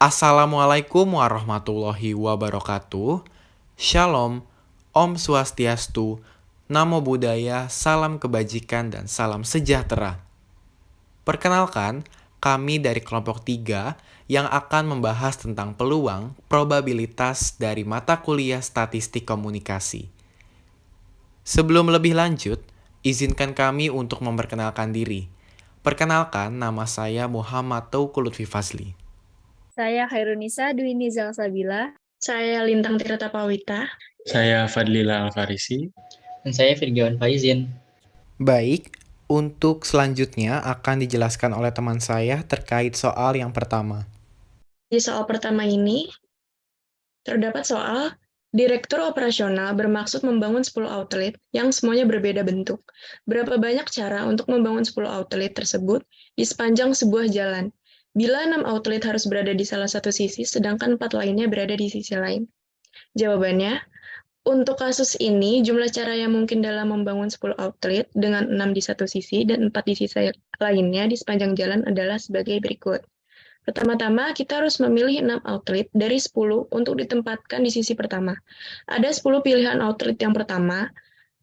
Assalamualaikum warahmatullahi wabarakatuh. Shalom, Om Swastiastu, Namo Buddhaya, salam kebajikan dan salam sejahtera. Perkenalkan, kami dari kelompok 3 yang akan membahas tentang peluang probabilitas dari mata kuliah statistik komunikasi. Sebelum lebih lanjut, izinkan kami untuk memperkenalkan diri. Perkenalkan, nama saya Muhammad Tauku Lutfi Fazli. Saya Khairunisa Dwi Nizal Sabila. Saya Lintang Tirta Pawita. Saya Fadlila Alfarisi. Dan saya Firgawan Faizin. Baik, untuk selanjutnya akan dijelaskan oleh teman saya terkait soal yang pertama. Di soal pertama ini, terdapat soal Direktur operasional bermaksud membangun 10 outlet yang semuanya berbeda bentuk. Berapa banyak cara untuk membangun 10 outlet tersebut di sepanjang sebuah jalan? Bila 6 outlet harus berada di salah satu sisi, sedangkan 4 lainnya berada di sisi lain. Jawabannya, untuk kasus ini, jumlah cara yang mungkin dalam membangun 10 outlet dengan 6 di satu sisi dan 4 di sisi lainnya di sepanjang jalan adalah sebagai berikut. Pertama-tama, kita harus memilih 6 outlet dari 10 untuk ditempatkan di sisi pertama. Ada 10 pilihan outlet yang pertama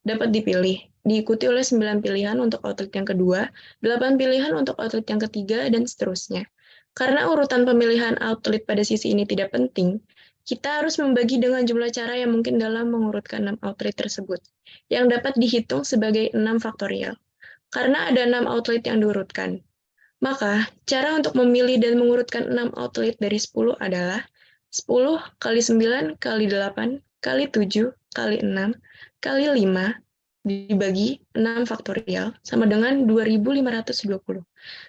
dapat dipilih, diikuti oleh 9 pilihan untuk outlet yang kedua, 8 pilihan untuk outlet yang ketiga, dan seterusnya. Karena urutan pemilihan outlet pada sisi ini tidak penting, kita harus membagi dengan jumlah cara yang mungkin dalam mengurutkan 6 outlet tersebut, yang dapat dihitung sebagai 6 faktorial. Karena ada 6 outlet yang diurutkan, maka, cara untuk memilih dan mengurutkan 6 outlet dari 10 adalah 10 kali 9 kali 8 kali 7 kali 6 kali 5 dibagi 6 faktorial sama dengan 2520.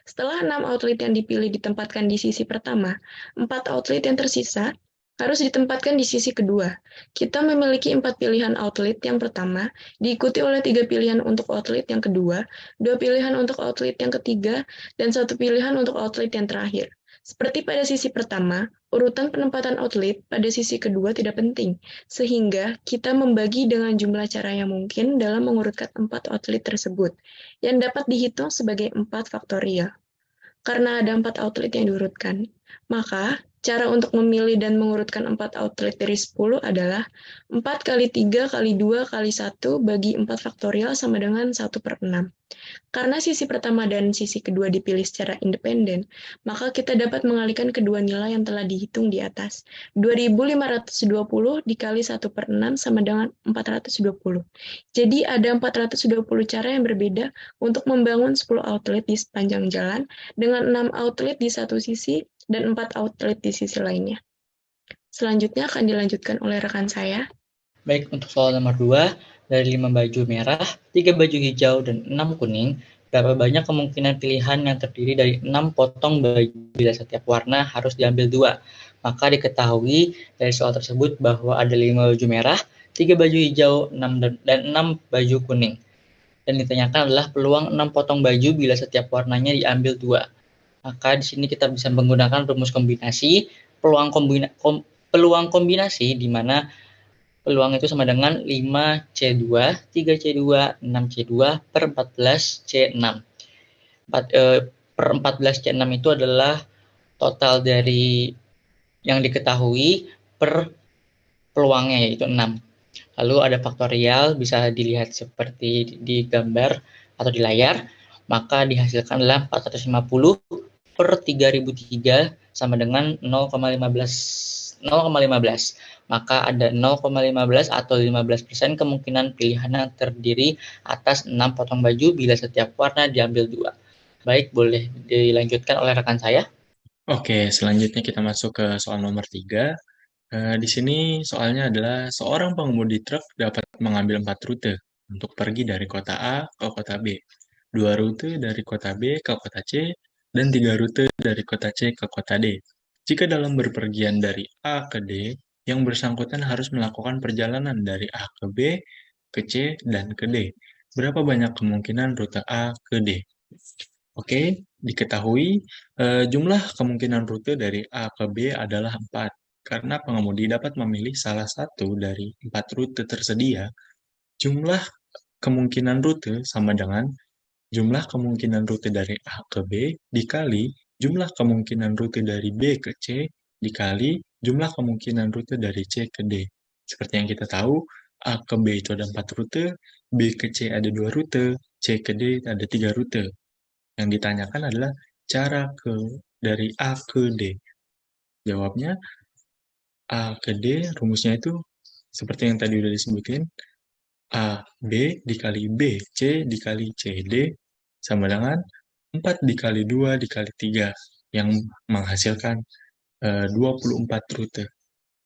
Setelah 6 outlet yang dipilih ditempatkan di sisi pertama, 4 outlet yang tersisa harus ditempatkan di sisi kedua. Kita memiliki 4 pilihan outlet yang pertama, diikuti oleh 3 pilihan untuk outlet yang kedua, 2 pilihan untuk outlet yang ketiga, dan 1 pilihan untuk outlet yang terakhir. Seperti pada sisi pertama, urutan penempatan outlet pada sisi kedua tidak penting, sehingga kita membagi dengan jumlah cara yang mungkin dalam mengurutkan 4 outlet tersebut, yang dapat dihitung sebagai 4 faktorial. Karena ada 4 outlet yang diurutkan, maka cara untuk memilih dan mengurutkan 4 outlet dari 10 adalah 4 kali 3 kali 2 kali 1 bagi 4 faktorial sama dengan 1/6. Karena sisi pertama dan sisi kedua dipilih secara independen, maka kita dapat mengalihkan kedua nilai yang telah dihitung di atas. 2520 dikali 1/6 sama dengan 420. Jadi ada 420 cara yang berbeda untuk membangun 10 outlet di sepanjang jalan dengan 6 outlet di satu sisi dan 4 outlet di sisi lainnya. Selanjutnya akan dilanjutkan oleh rekan saya. Baik, untuk soal nomor 2, dari 5 baju merah, 3 baju hijau, dan 6 kuning, berapa banyak kemungkinan pilihan yang terdiri dari 6 potong baju bila setiap warna harus diambil 2? Maka diketahui dari soal tersebut bahwa ada 5 baju merah, 3 baju hijau, 6 dan 6 baju kuning. Dan ditanyakan adalah peluang 6 potong baju bila setiap warnanya diambil 2. Maka di sini kita bisa menggunakan rumus kombinasi, peluang kombinasi di mana peluang itu sama dengan 5C2, 3C2, 6C2 per 14C6. Per 14C6 itu adalah total dari yang diketahui per peluangnya, yaitu 6. Lalu ada faktorial, bisa dilihat seperti di gambar atau di layar, maka dihasilkan adalah 450 per 3003 sama dengan 0,15. Maka ada 0,15 atau 15% kemungkinan pilihan yang terdiri atas 6 potong baju bila setiap warna diambil 2. Baik, boleh dilanjutkan oleh rekan saya. Oke, selanjutnya kita masuk ke soal nomor 3. Di sini soalnya adalah seorang pengemudi truk dapat mengambil 4 rute untuk pergi dari kota A ke kota B, 2 rute dari kota B ke kota C, dan 3 rute dari kota C ke kota D. Jika dalam berpergian dari A ke D, yang bersangkutan harus melakukan perjalanan dari A ke B, ke C, dan ke D. Berapa banyak kemungkinan rute A ke D? Oke, diketahui jumlah kemungkinan rute dari A ke B adalah 4. Karena pengemudi dapat memilih salah satu dari 4 rute tersedia, jumlah kemungkinan rute sama dengan jumlah kemungkinan rute dari A ke B dikali jumlah kemungkinan rute dari B ke C dikali jumlah kemungkinan rute dari C ke D. Seperti yang kita tahu, A ke B itu ada 4 rute, B ke C ada 2 rute, C ke D ada 3 rute. Yang ditanyakan adalah cara dari A ke D. Jawabnya, A ke D rumusnya itu seperti yang tadi udah disebutin, A, B dikali B, C dikali C, D sama dengan 4 dikali 2 dikali 3 yang menghasilkan 24 rute.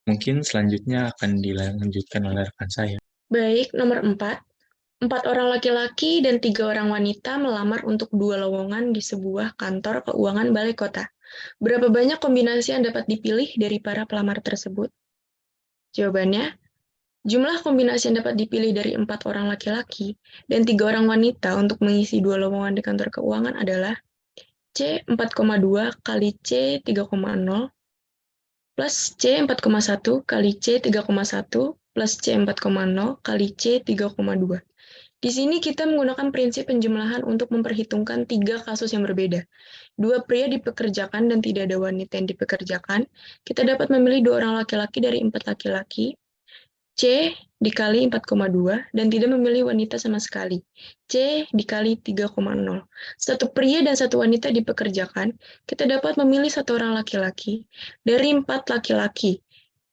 Mungkin selanjutnya akan dilanjutkan oleh rekan saya. Baik, nomor 4. 4 orang laki-laki dan 3 orang wanita melamar untuk 2 lowongan di sebuah kantor keuangan balai kota. Berapa banyak kombinasi yang dapat dipilih dari para pelamar tersebut? Jawabannya, jumlah kombinasi yang dapat dipilih dari 4 orang laki-laki dan 3 orang wanita untuk mengisi 2 lowongan di kantor keuangan adalah C 4,2 kali C 3,0 plus C 4,1 kali C 3,1 plus C 4,0 kali C 3,2. Di sini kita menggunakan prinsip penjumlahan untuk memperhitungkan 3 kasus yang berbeda. 2 pria dipekerjakan dan tidak ada wanita yang dipekerjakan. Kita dapat memilih 2 orang laki-laki dari 4 laki-laki. C dikali 4,2 dan tidak memilih wanita sama sekali. C dikali 3,0. 1 pria dan 1 wanita dipekerjakan, kita dapat memilih 1 orang laki-laki dari 4 laki-laki.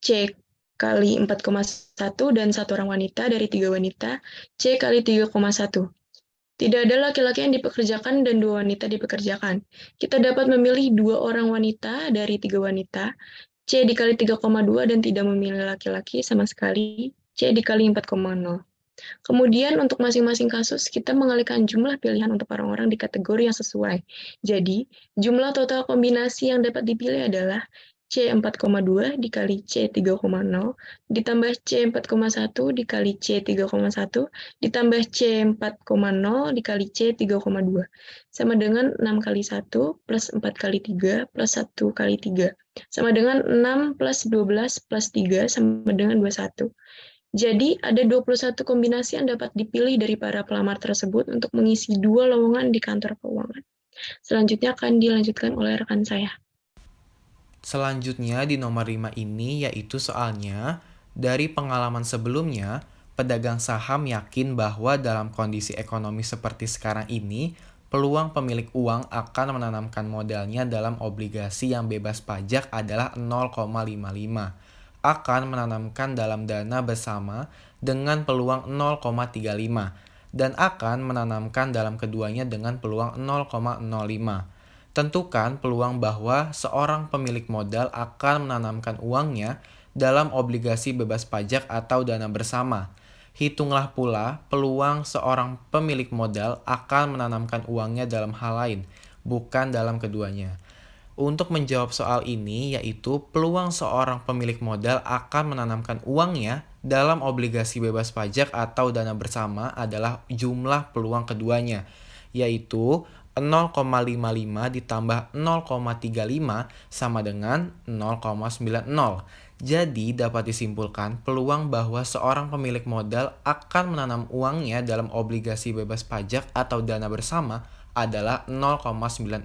C kali 4,1 dan 1 orang wanita dari 3 wanita, C kali 3,1. Tidak ada laki-laki yang dipekerjakan dan 2 wanita dipekerjakan. Kita dapat memilih 2 orang wanita dari 3 wanita, C dikali 3,2 dan tidak memilih laki-laki sama sekali, C dikali 4,0. Kemudian untuk masing-masing kasus, kita mengalihkan jumlah pilihan untuk orang-orang di kategori yang sesuai. Jadi, jumlah total kombinasi yang dapat dipilih adalah C 4,2 dikali C 3,0, ditambah C 4,1 dikali C 3,1, ditambah C 4,0 dikali C 3,2. Sama dengan 6 kali 1 plus 4 kali 3 plus 1 kali 3. Sama dengan 6 plus 12 plus 3 sama dengan 21. Jadi, ada 21 kombinasi yang dapat dipilih dari para pelamar tersebut untuk mengisi 2 lowongan di kantor keuangan. Selanjutnya akan dilanjutkan oleh rekan saya. Selanjutnya di nomor 5 ini yaitu soalnya, dari pengalaman sebelumnya, pedagang saham yakin bahwa dalam kondisi ekonomi seperti sekarang ini, peluang pemilik uang akan menanamkan modalnya dalam obligasi yang bebas pajak adalah 0,55. Akan menanamkan dalam dana bersama dengan peluang 0,35 dan akan menanamkan dalam keduanya dengan peluang 0,05. Tentukan peluang bahwa seorang pemilik modal akan menanamkan uangnya dalam obligasi bebas pajak atau dana bersama. Hitunglah pula peluang seorang pemilik modal akan menanamkan uangnya dalam hal lain, bukan dalam keduanya. Untuk menjawab soal ini, yaitu peluang seorang pemilik modal akan menanamkan uangnya dalam obligasi bebas pajak atau dana bersama adalah jumlah peluang keduanya, yaitu 0,55 ditambah 0,35 sama dengan 0,90. Jadi dapat disimpulkan peluang bahwa seorang pemilik modal akan menanam uangnya dalam obligasi bebas pajak atau dana bersama adalah 0,90.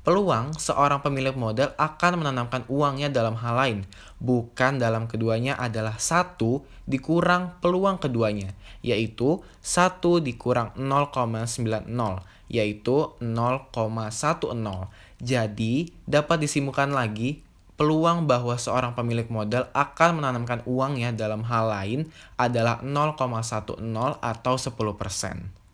Peluang seorang pemilik modal akan menanamkan uangnya dalam hal lain, bukan dalam keduanya adalah 1 dikurang peluang keduanya, yaitu 1 dikurang 0,90, yaitu 0,10. Jadi, dapat disimpulkan lagi, peluang bahwa seorang pemilik modal akan menanamkan uangnya dalam hal lain adalah 0,10 atau 10%.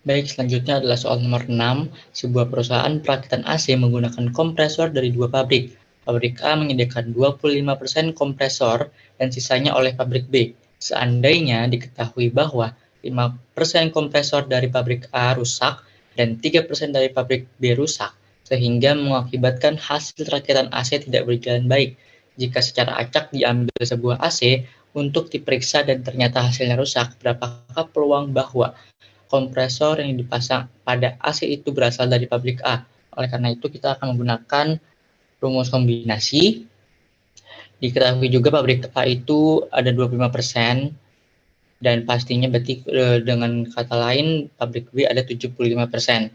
Baik, selanjutnya adalah soal nomor 6. Sebuah perusahaan perakitan AC menggunakan kompresor dari 2 pabrik. Pabrik A menyediakan 25% kompresor dan sisanya oleh pabrik B. Seandainya diketahui bahwa 5% kompresor dari pabrik A rusak dan 3% dari pabrik B rusak, sehingga mengakibatkan hasil rakitan AC tidak berjalan baik. Jika secara acak diambil sebuah AC untuk diperiksa dan ternyata hasilnya rusak, berapakah peluang bahwa kompresor yang dipasang pada AC itu berasal dari pabrik A? Oleh karena itu, kita akan menggunakan rumus kombinasi. Diketahui juga pabrik A itu ada 25%, dan pastinya berarti dengan kata lain pabrik B ada 75%.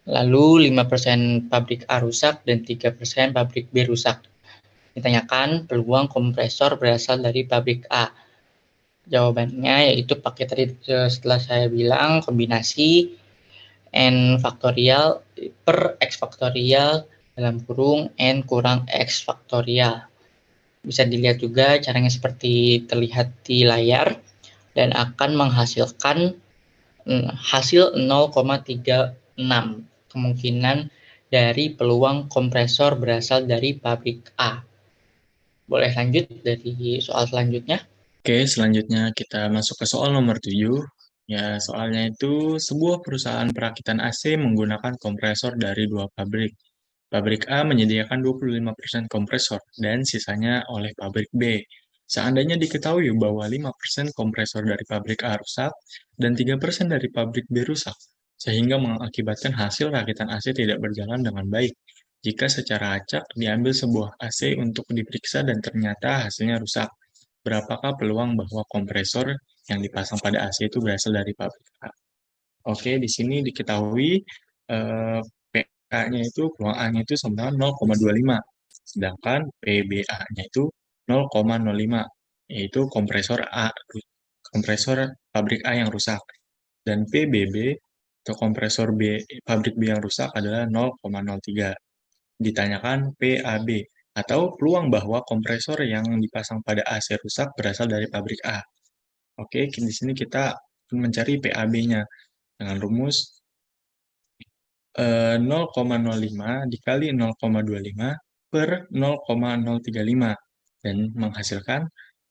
Lalu 5% pabrik A rusak dan 3% pabrik B rusak. Ditanyakan peluang kompresor berasal dari pabrik A. Jawabannya yaitu pakai tadi setelah saya bilang kombinasi N faktorial per X faktorial dalam kurung N kurang X faktorial. Bisa dilihat juga caranya seperti terlihat di layar dan akan menghasilkan hasil 0,36 kemungkinan dari peluang kompresor berasal dari pabrik A. Boleh lanjut dari soal selanjutnya? Oke, selanjutnya kita masuk ke soal nomor 7. Ya, soalnya itu sebuah perusahaan perakitan AC menggunakan kompresor dari dua pabrik. Pabrik A menyediakan 25% kompresor dan sisanya oleh pabrik B. Seandainya diketahui bahwa 5% kompresor dari pabrik A rusak dan 3% dari pabrik B rusak, sehingga mengakibatkan hasil rakitan AC tidak berjalan dengan baik. Jika secara acak diambil sebuah AC untuk diperiksa dan ternyata hasilnya rusak, berapakah peluang bahwa kompresor yang dipasang pada AC itu berasal dari pabrik A? Oke, di sini diketahui PA-nya itu, peluang A-nya itu sama 0,25, sedangkan PBA-nya itu 0,05, yaitu kompresor pabrik A yang rusak. Dan PBB atau kompresor pabrik B yang rusak adalah 0,03. Ditanyakan PAB atau peluang bahwa kompresor yang dipasang pada AC rusak berasal dari pabrik A. Oke, di sini kita mencari PAB-nya dengan rumus 0,05 dikali 0,25 per 0,035 dan menghasilkan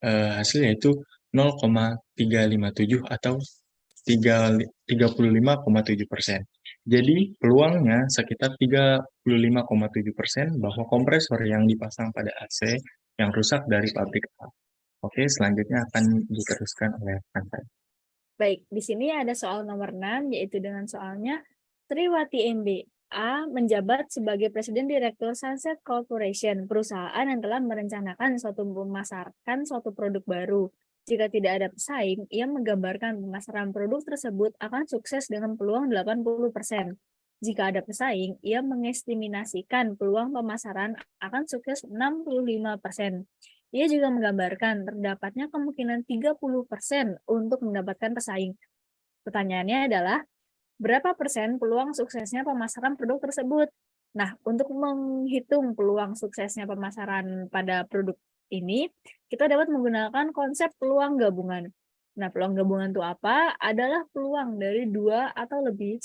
hasil yaitu 0,357 atau 35,7%. Jadi peluangnya sekitar 35,7% bahwa kompresor yang dipasang pada AC yang rusak dari pabrik A. Oke, selanjutnya akan diteruskan oleh Kantai. Baik, di sini ada soal nomor 6, yaitu dengan soalnya Triwati MBA menjabat sebagai Presiden Direktur Sunset Corporation, perusahaan yang telah merencanakan memasarkan suatu produk baru. Jika tidak ada pesaing, ia menggambarkan pemasaran produk tersebut akan sukses dengan peluang 80%. Jika ada pesaing, ia mengestimasikan peluang pemasaran akan sukses 65%. Ia juga menggambarkan terdapatnya kemungkinan 30% untuk mendapatkan pesaing. Pertanyaannya adalah, berapa persen peluang suksesnya pemasaran produk tersebut? Nah, untuk menghitung peluang suksesnya pemasaran pada produk ini, kita dapat menggunakan konsep peluang gabungan. Nah, peluang gabungan itu apa? Adalah peluang dari dua atau lebih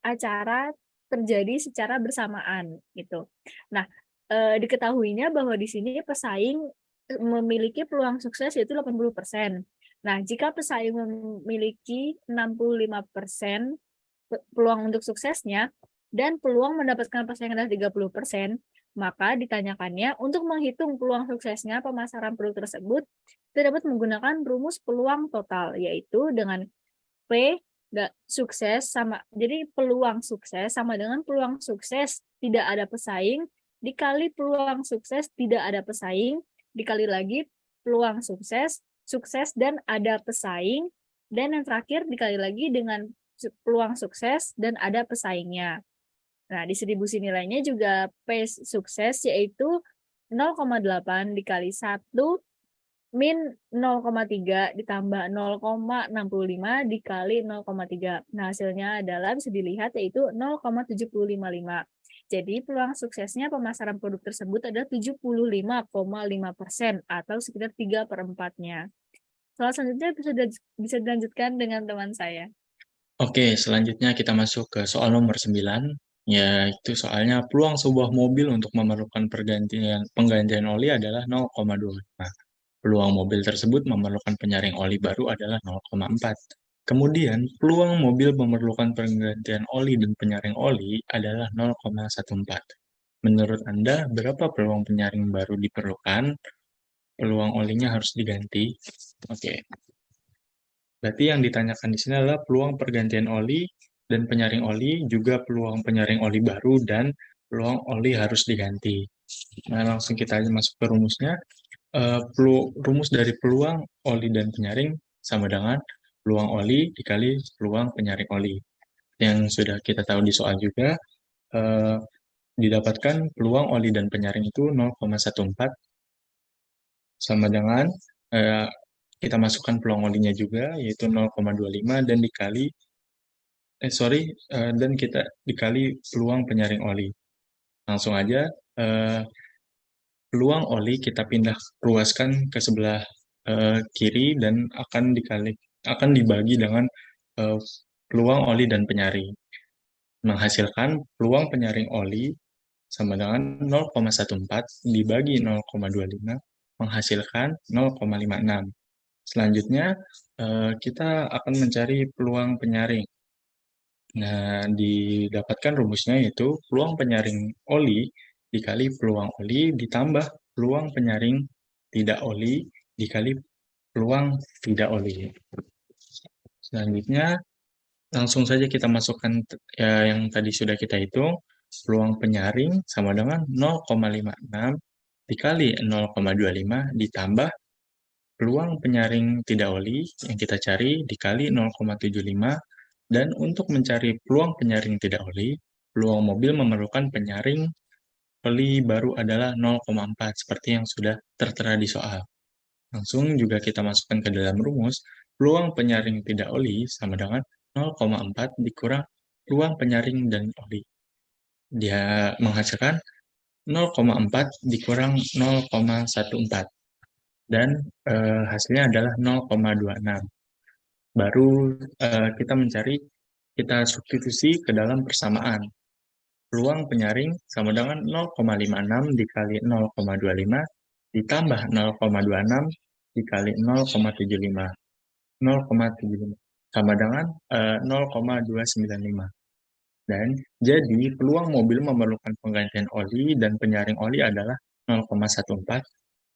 acara terjadi secara bersamaan gitu. Nah, diketahuinya bahwa di sini pesaing memiliki peluang sukses yaitu 80%. Nah, jika pesaing memiliki 65% peluang untuk suksesnya dan peluang mendapatkan pesaing adalah 30%, maka ditanyakannya untuk menghitung peluang suksesnya pemasaran produk tersebut, kita dapat menggunakan rumus peluang total, yaitu dengan P sukses sama, jadi peluang sukses sama dengan peluang sukses tidak ada pesaing dikali peluang sukses tidak ada pesaing dikali lagi peluang sukses, sukses dan ada pesaing, dan yang terakhir dikali lagi dengan peluang sukses dan ada pesaingnya. Nah, distribusi nilainya juga P sukses yaitu 0,8 dikali 1 min 0,3 ditambah 0,65 dikali 0,3. Nah, hasilnya adalah bisa dilihat yaitu 0,755. Jadi peluang suksesnya pemasaran produk tersebut adalah 75,5% atau sekitar 3/4-nya. Soal selanjutnya bisa dilanjutkan dengan teman saya. Oke, selanjutnya kita masuk ke soal nomor 9, yaitu soalnya peluang sebuah mobil untuk memerlukan penggantian oli adalah 0,25. Peluang mobil tersebut memerlukan penyaring oli baru adalah 0,4. Kemudian, peluang mobil memerlukan penggantian oli dan penyaring oli adalah 0,14. Menurut Anda, berapa peluang penyaring baru diperlukan? Peluang olinya harus diganti. Oke. Berarti yang ditanyakan di sini adalah peluang pergantian oli dan penyaring oli, juga peluang penyaring oli baru dan peluang oli harus diganti. Nah, langsung kita aja masuk ke rumusnya. Rumus dari peluang oli dan penyaring sama dengan peluang oli dikali peluang penyaring oli. Yang sudah kita tahu di soal juga, eh, didapatkan peluang oli dan penyaring itu 0,14 sama dengan kita masukkan peluang olinya juga yaitu 0,25 dan dan kita dikali peluang penyaring oli. Langsung aja peluang oli kita pindah ruaskan ke sebelah kiri dan akan dibagi dengan peluang oli dan penyaring. Menghasilkan peluang penyaring oli sama dengan 0,14 dibagi 0,25 menghasilkan 0,56. Selanjutnya, kita akan mencari peluang penyaring. Nah, didapatkan rumusnya yaitu peluang penyaring oli dikali peluang oli ditambah peluang penyaring tidak oli dikali peluang tidak oli. Selanjutnya, langsung saja kita masukkan yang tadi sudah kita hitung. Peluang penyaring sama dengan 0,56 dikali 0,25 ditambah peluang penyaring tidak oli yang kita cari dikali 0,75 dan untuk mencari peluang penyaring tidak oli, peluang mobil memerlukan penyaring oli baru adalah 0,4 seperti yang sudah tertera di soal. Langsung juga kita masukkan ke dalam rumus, peluang penyaring tidak oli sama dengan 0,4 dikurang peluang penyaring dan oli. Dia menghasilkan 0,4 dikurang 0,14 dan hasilnya adalah 0,26. Baru kita substitusi ke dalam persamaan. Peluang penyaring sama dengan 0,56 dikali 0,25 ditambah 0,26 dikali 0,75. 0,75 sama dengan 0,295. Dan jadi peluang mobil memerlukan penggantian oli dan penyaring oli adalah 0,14,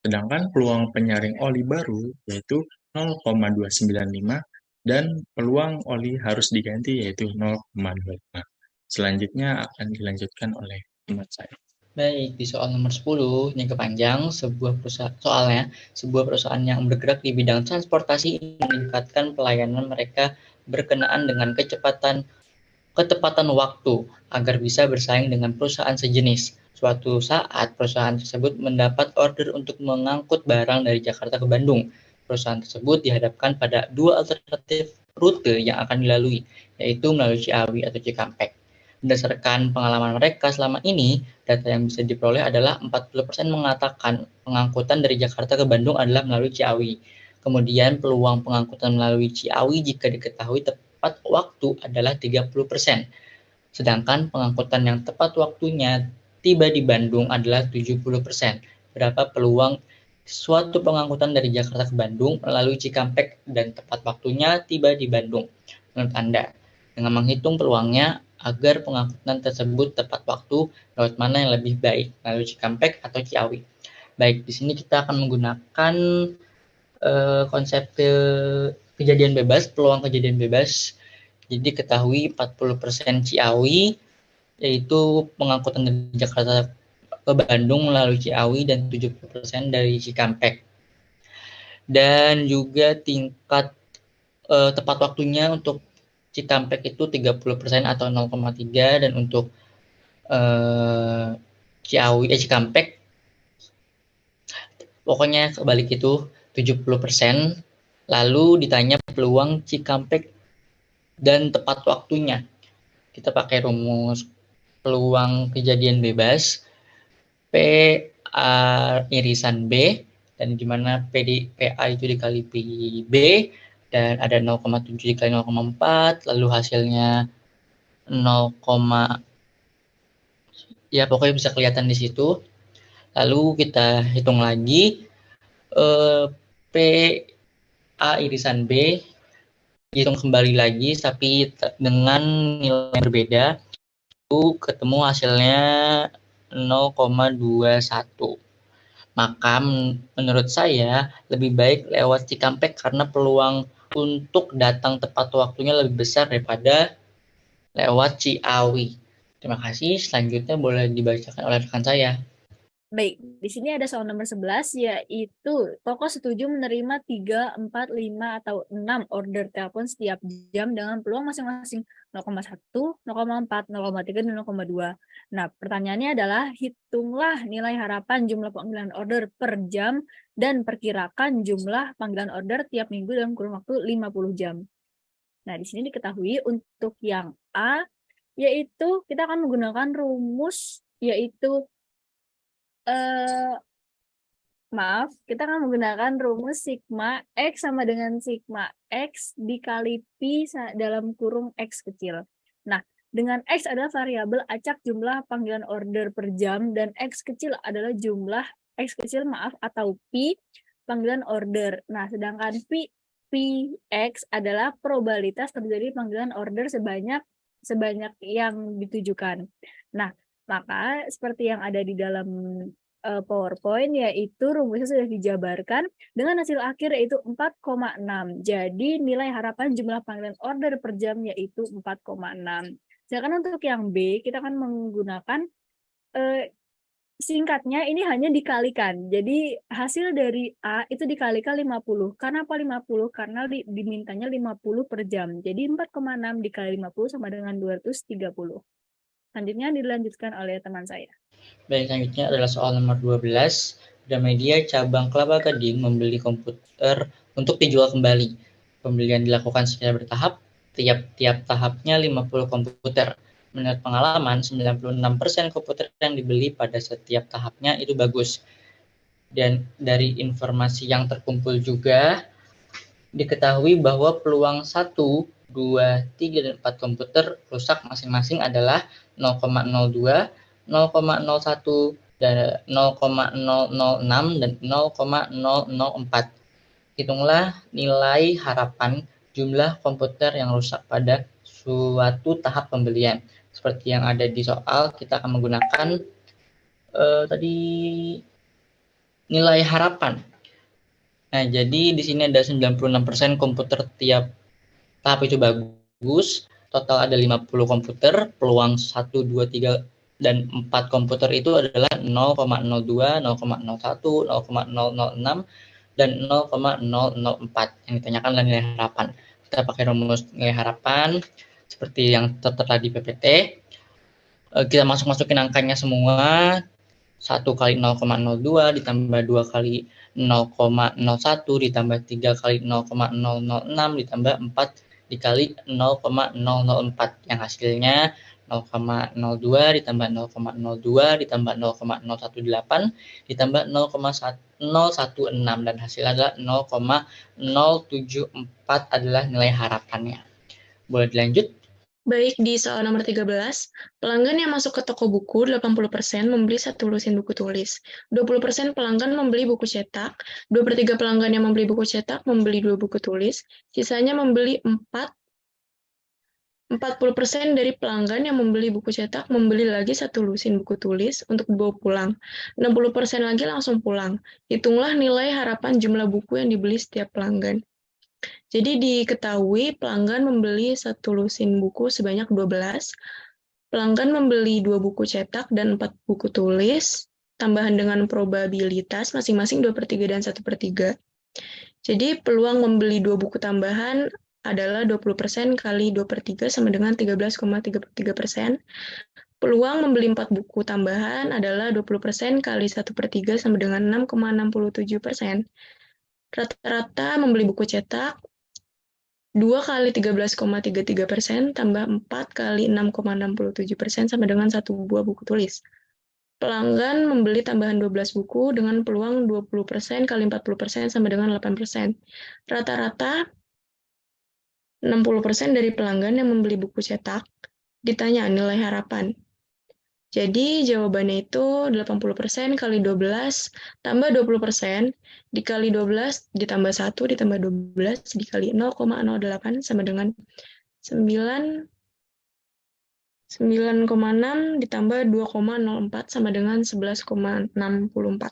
sedangkan peluang penyaring oli baru yaitu 0,295 dan peluang oli harus diganti yaitu 0,25. Selanjutnya akan dilanjutkan oleh teman saya. Baik, di soal nomor 10, ini kepanjang, sebuah perusahaan yang bergerak di bidang transportasi meningkatkan pelayanan mereka berkenaan dengan ketepatan waktu agar bisa bersaing dengan perusahaan sejenis. Suatu saat perusahaan tersebut mendapat order untuk mengangkut barang dari Jakarta ke Bandung. Perusahaan tersebut dihadapkan pada dua alternatif rute yang akan dilalui, yaitu melalui Ciawi atau Cikampek. Berdasarkan pengalaman mereka selama ini, data yang bisa diperoleh adalah 40% mengatakan pengangkutan dari Jakarta ke Bandung adalah melalui Ciawi. Kemudian peluang pengangkutan melalui Ciawi jika diketahui tepat waktu adalah 30%. Sedangkan pengangkutan yang tepat waktunya tiba di Bandung adalah 70%. Berapa peluang suatu pengangkutan dari Jakarta ke Bandung melalui Cikampek dan tepat waktunya tiba di Bandung menurut Anda? Dengan menghitung peluangnya agar pengangkutan tersebut tepat waktu, lewat mana yang lebih baik, melalui Cikampek atau Ciawi? Baik, di sini kita akan menggunakan konsep kejadian bebas, peluang kejadian bebas. Jadi ketahui 40% Ciawi, yaitu pengangkutan dari Jakarta ke Bandung melalui Ciawi dan 70% dari Cikampek. Dan juga tingkat tepat waktunya untuk Cikampek itu 30% atau 0,3 dan untuk Cikampek pokoknya kebalik itu 70%. Lalu ditanya peluang Cikampek dan tepat waktunya. Kita pakai rumus peluang kejadian bebas P A irisan B, dan di mana PA itu dikali B dan ada 0,7 dikali 0,4, lalu hasilnya 0, ya pokoknya bisa kelihatan di situ. Lalu kita hitung lagi PA irisan B, hitung kembali lagi tapi dengan nilai yang berbeda, itu ketemu hasilnya 0,21. Maka menurut saya lebih baik lewat Cikampek karena peluang untuk datang tepat waktunya lebih besar daripada lewat Ciawi. Terima kasih. Selanjutnya boleh dibacakan oleh rekan saya. Baik, di sini ada soal nomor 11, yaitu tokoh setuju menerima 3, 4, 5, atau 6 order telepon setiap jam dengan peluang masing-masing 0,1, 0,4, 0,3, dan 0,2. Nah, pertanyaannya adalah hitunglah nilai harapan jumlah panggilan order per jam dan perkirakan jumlah panggilan order tiap minggu dalam kurun waktu 50 jam. Nah, di sini diketahui untuk yang A, yaitu kita akan menggunakan rumus, yaitu kita akan menggunakan rumus sigma X sama dengan sigma X dikali Pi dalam kurung X kecil. Nah, dengan X adalah variabel acak jumlah panggilan order per jam dan X kecil adalah jumlah X kecil atau Pi panggilan order. Nah, sedangkan Px adalah probabilitas terjadi panggilan order sebanyak yang ditujukan. Nah, maka seperti yang ada di dalam PowerPoint, yaitu rumusnya sudah dijabarkan dengan hasil akhir yaitu 4,6. Jadi nilai harapan jumlah panggilan order per jam yaitu 4,6. Sedangkan untuk yang B, kita akan menggunakan singkatnya ini hanya dikalikan. Jadi hasil dari A itu dikalikan 50. Karena apa 50? Karena dimintanya 50 per jam. Jadi 4,6 dikali 50 sama dengan 230. Selanjutnya dilanjutkan oleh teman saya. Baik, selanjutnya adalah soal nomor 12. Gramedia cabang Kelapa Gading membeli komputer untuk dijual kembali. Pembelian dilakukan secara bertahap, tiap-tiap tahapnya 50 komputer. Menurut pengalaman, 96% komputer yang dibeli pada setiap tahapnya itu bagus. Dan dari informasi yang terkumpul juga, diketahui bahwa peluang 1, 2, 3, dan 4 komputer rusak masing-masing adalah 0,02, 0,01, dan 0,006, dan 0,004. Hitunglah nilai harapan jumlah komputer yang rusak pada suatu tahap pembelian. Seperti yang ada di soal, kita akan menggunakan nilai harapan. Nah, jadi di sini ada 96% komputer tiap tahap itu bagus. Total ada 50 komputer, peluang 1, 2, 3, dan 4 komputer itu adalah 0,02, 0,01, 0,006, dan 0,004. Yang ditanyakan adalah nilai harapan. Kita pakai rumus nilai harapan seperti yang tertera di PPT. Kita masukin angkanya semua. 1 kali 0,02 ditambah 2 kali 0,01 ditambah 3 kali 0,006 ditambah 4 dikali 0,004 yang hasilnya 0,02 ditambah 0,02 ditambah 0,018 ditambah 0,016 dan hasilnya adalah 0,074 adalah nilai harapannya. Boleh dilanjut? Baik, di soal nomor 13, pelanggan yang masuk ke toko buku 80% membeli 1 lusin buku tulis. 20% pelanggan membeli buku cetak, 2/3 pelanggan yang membeli buku cetak membeli 2 buku tulis, sisanya membeli 4. 40% dari pelanggan yang membeli buku cetak membeli lagi 1 lusin buku tulis untuk dibawa pulang. 60% lagi langsung pulang. Hitunglah nilai harapan jumlah buku yang dibeli setiap pelanggan. Jadi diketahui pelanggan membeli 1 lusin buku sebanyak 12, pelanggan membeli 2 buku cetak dan 4 buku tulis, tambahan dengan probabilitas masing-masing 2/3 dan 1/3. Jadi peluang membeli 2 buku tambahan adalah 20% kali 2/3 sama dengan 13,33%. Peluang membeli 4 buku tambahan adalah 20% kali 1/3 sama dengan 6,67%. Rata-rata membeli buku cetak 2 kali 13,33% tambah 4 kali 6,67% sama dengan 1 buah buku tulis. Pelanggan membeli tambahan 12 buku dengan peluang 20% kali 40% sama dengan 8%. Rata-rata 60% dari pelanggan yang membeli buku cetak ditanya nilai harapan. Jadi jawabannya itu 80% kali 12 tambah 20% dikali 12 ditambah 1 ditambah 12 dikali 0,08 sama dengan 9,6 ditambah 2,04 sama dengan 11,64.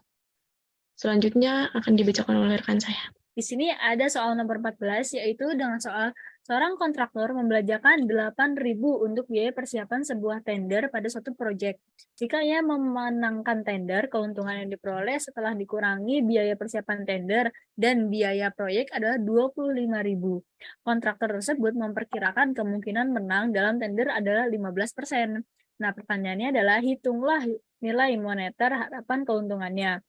Selanjutnya akan dibacakan oleh rekan saya. Di sini ada soal nomor 14, yaitu dengan soal Seorang kontraktor membelanjakan 8.000 untuk biaya persiapan sebuah tender pada suatu proyek. Jika ia memenangkan tender, keuntungan yang diperoleh setelah dikurangi biaya persiapan tender dan biaya proyek adalah 25.000. Kontraktor tersebut memperkirakan kemungkinan menang dalam tender adalah 15%. Nah, pertanyaannya adalah hitunglah nilai moneter harapan keuntungannya.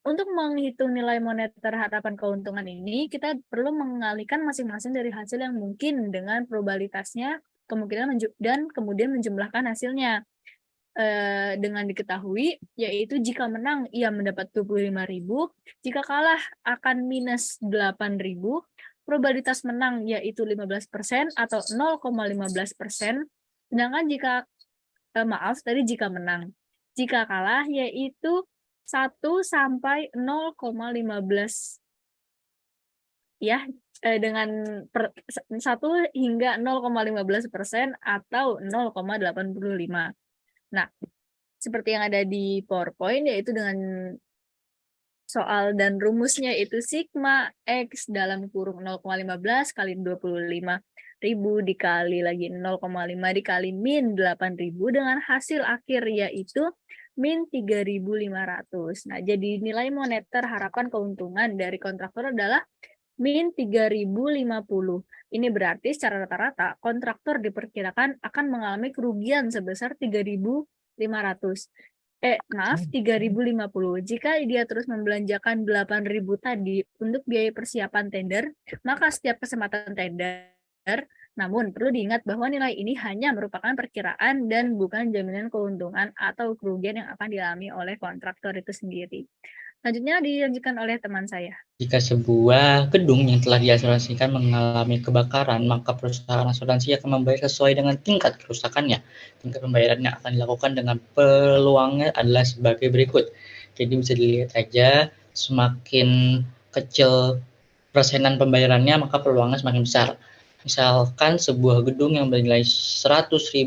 Untuk menghitung nilai moneter harapan keuntungan ini, kita perlu mengalihkan masing-masing dari hasil yang mungkin dengan probabilitasnya, kemungkinan dan kemudian menjumlahkan hasilnya. Dengan diketahui, yaitu jika menang ia mendapat 25.000, jika kalah akan minus 8.000, probabilitas menang yaitu 15% atau 0,15%, sedangkan jika jika menang. Jika kalah yaitu 1 sampai 0,15 ya, dengan 1 hingga 0,15% atau 0,85. Nah, seperti yang ada di PowerPoint, yaitu dengan soal dan rumusnya itu sigma X dalam kurung 0,15 kali 25.000 dikali lagi 0,5 dikali min 8.000 dengan hasil akhir yaitu min 3.500. Nah, jadi nilai moneter harapan keuntungan dari kontraktor adalah min 3.050. Ini berarti secara rata-rata kontraktor diperkirakan akan mengalami kerugian sebesar 3.500. 3.050. Jika dia terus membelanjakan 8.000 tadi untuk biaya persiapan tender, maka setiap kesempatan tender, namun perlu diingat bahwa nilai ini hanya merupakan perkiraan dan bukan jaminan keuntungan atau kerugian yang akan dialami oleh kontraktor itu sendiri. Selanjutnya dilanjutkan oleh teman saya. Jika sebuah gedung yang telah diasuransikan mengalami kebakaran, maka perusahaan asuransi akan membayar sesuai dengan tingkat kerusakannya. Tingkat pembayaran yang akan dilakukan dengan peluangnya adalah sebagai berikut. Jadi bisa dilihat aja, semakin kecil persenan pembayarannya, maka peluangnya semakin besar. Misalkan sebuah gedung yang bernilai $100.000.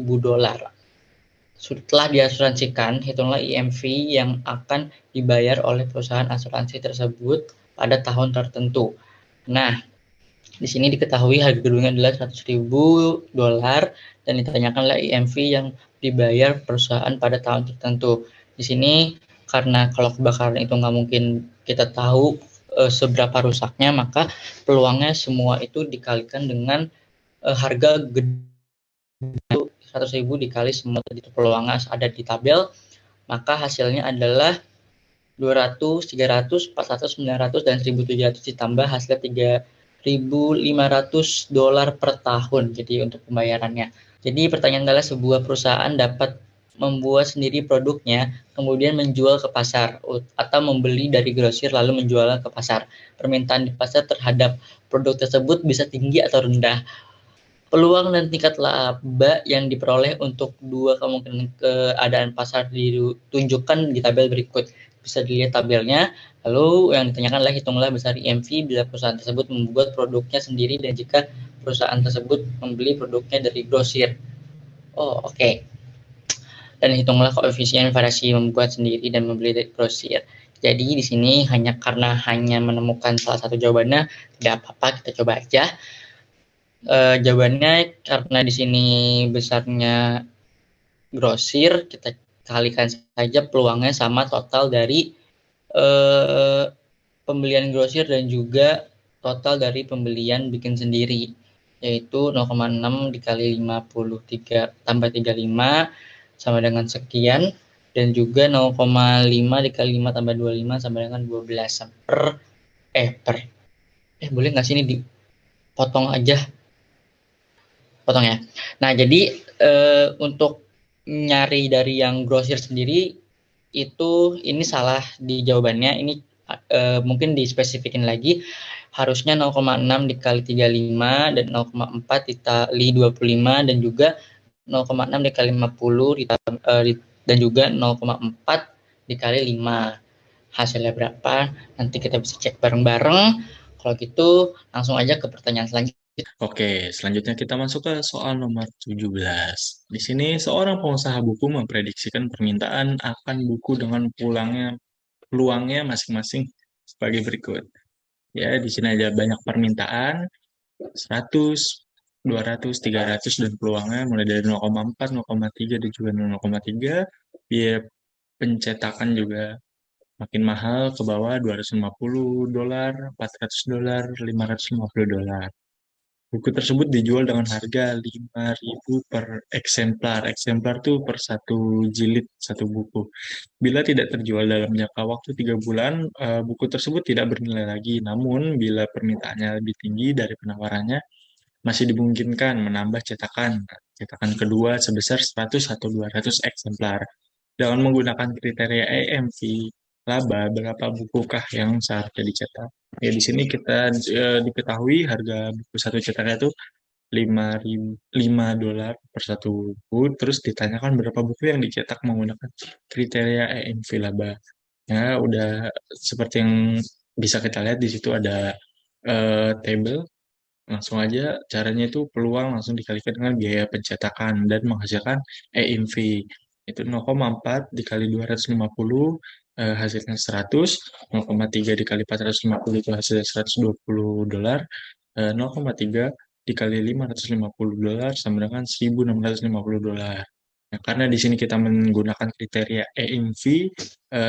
Setelah diasuransikan, hitunglah IMV yang akan dibayar oleh perusahaan asuransi tersebut pada tahun tertentu. Nah, di sini diketahui harga gedungnya adalah $100.000 dan ditanyakanlah IMV yang dibayar perusahaan pada tahun tertentu. Di sini karena kalau kebakaran itu nggak mungkin kita tahu seberapa rusaknya, maka peluangnya semua itu dikalikan dengan harga gedung 100.000 dikali semua tadi peluangnya ada di tabel, maka hasilnya adalah 200, 300, 400, 900, dan 1.700 ditambah hasilnya $3.500 per tahun. Jadi untuk pembayarannya. Jadi pertanyaan adalah sebuah perusahaan dapat membuat sendiri produknya, kemudian menjual ke pasar atau membeli dari grosir lalu menjualnya ke pasar. Permintaan di pasar terhadap produk tersebut bisa tinggi atau rendah. Peluang dan tingkat laba yang diperoleh untuk dua kemungkinan keadaan pasar ditunjukkan di tabel berikut. Bisa dilihat tabelnya. Lalu yang ditanyakan adalah hitunglah besar IMV bila perusahaan tersebut membuat produknya sendiri dan jika perusahaan tersebut membeli produknya dari grosir. Oh, oke. Dan hitunglah koefisien variasi membuat sendiri dan membeli dari grosir. Jadi di sini karena hanya menemukan salah satu jawabannya, tidak apa-apa, kita coba aja. Jawabannya karena di sini besarnya grosir, kita kalikan saja peluangnya sama total dari pembelian grosir dan juga total dari pembelian bikin sendiri, yaitu 0,6 dikali 53 tambah 35 sama dengan sekian, dan juga 0,5 dikali 5 tambah 25 sama dengan 12 boleh nggak sih ini dipotong aja? Potong ya. Nah, jadi untuk nyari dari yang grosir sendiri itu ini salah di jawabannya. Ini mungkin dispesifikin lagi. Harusnya 0,6 dikali 35 dan 0,4 dikali 25 dan juga 0,6 dikali 50 dan juga 0,4 dikali 5. Hasilnya berapa? Nanti kita bisa cek bareng-bareng. Kalau gitu langsung aja ke pertanyaan selanjutnya. Oke, selanjutnya kita masuk ke soal nomor 17. Di sini, seorang pengusaha buku memprediksikan permintaan akan buku dengan peluangnya masing-masing sebagai berikut. Ya, di sini ada banyak permintaan, 100, 200, 300, dan peluangnya mulai dari 0,4, 0,3, dan juga 0,3. Biaya pencetakan juga makin mahal ke bawah, $250, $400, $550. Buku tersebut dijual dengan harga 5.000 per eksemplar. Eksemplar tuh per satu jilid, satu buku. Bila tidak terjual dalam jangka waktu 3 bulan, buku tersebut tidak bernilai lagi. Namun, bila permintaannya lebih tinggi dari penawarannya, masih dimungkinkan menambah cetakan kedua sebesar 100 atau 200 eksemplar. Dengan menggunakan kriteria EMV, laba, berapa bukukah yang seharusnya dicetak? Ya, di sini kita diketahui harga buku satu cetaknya itu 5 per satu buku, terus ditanyakan berapa buku yang dicetak menggunakan kriteria EMV laba. Ya, udah seperti yang bisa kita lihat di situ ada table. Langsung aja caranya itu peluang langsung dikalikan dengan biaya pencetakan dan menghasilkan EMV. Itu 0,4 dikali 250 hasilnya 100, 0,3 dikali 450 itu hasilnya $120, 0,3 dikali $550 sama dengan $1.650. Nah, karena di sini kita menggunakan kriteria EMV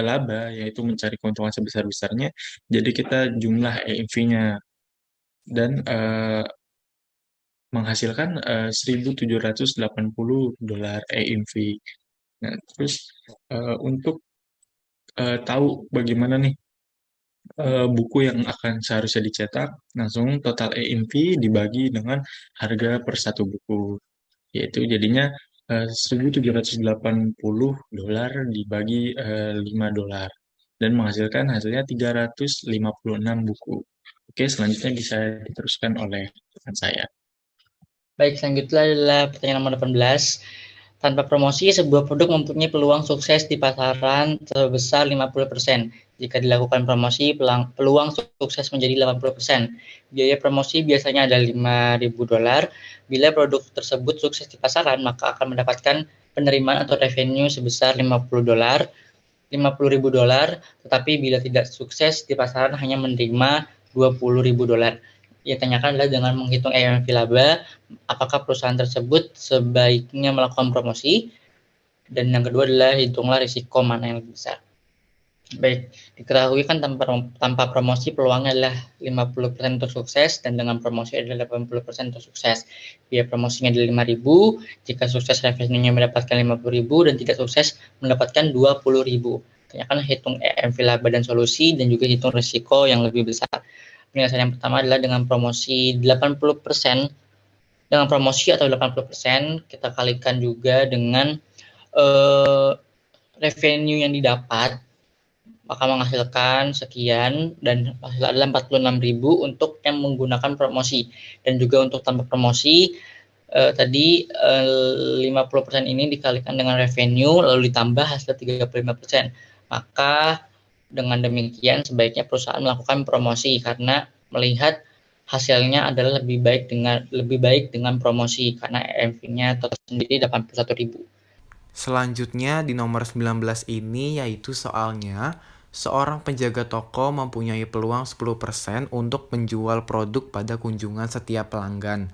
laba, yaitu mencari keuntungan sebesar-besarnya, jadi kita jumlah EMV-nya dan menghasilkan $1.780 EMV. Nah, terus untuk tahu bagaimana nih buku yang akan seharusnya dicetak, langsung total EMV dibagi dengan harga per satu buku, yaitu jadinya $1.780 dibagi $5 dan menghasilkan hasilnya 356 buku. Oke, selanjutnya bisa diteruskan oleh rekan saya. Baik, selanjutnya adalah pertanyaan nomor 18. Tanpa promosi, sebuah produk mempunyai peluang sukses di pasaran sebesar 50%. Jika dilakukan promosi, peluang sukses menjadi 80%. Biaya promosi biasanya ada $5.000. Bila produk tersebut sukses di pasaran, maka akan mendapatkan penerimaan atau revenue sebesar $50.000, tetapi bila tidak sukses di pasaran hanya menerima $20.000. Yang ditanyakan adalah dengan menghitung EMV laba, apakah perusahaan tersebut sebaiknya melakukan promosi, dan yang kedua adalah hitunglah risiko mana yang lebih besar. Baik, diketahui kan tanpa promosi peluangnya adalah 50% untuk sukses dan dengan promosi adalah 80% untuk sukses. Biaya promosinya adalah $5.000, jika sukses revenue-nya mendapatkan $50.000 dan tidak sukses mendapatkan $20.000. Tanyakan hitung EMV laba dan solusi dan juga hitung risiko yang lebih besar. Penyelesaian yang pertama adalah dengan promosi 80%. Dengan promosi atau 80%, kita kalikan juga dengan revenue yang didapat, maka menghasilkan sekian, dan hasil adalah 46.000 untuk yang menggunakan promosi. Dan juga untuk tanpa promosi, tadi 50% ini dikalikan dengan revenue, lalu ditambah hasil 35%. Maka dengan demikian sebaiknya perusahaan melakukan promosi karena melihat hasilnya adalah lebih baik dengan promosi karena EMV-nya total sendiri 81.000. Selanjutnya di nomor 19 ini yaitu soalnya seorang penjaga toko mempunyai peluang 10% untuk menjual produk pada kunjungan setiap pelanggan.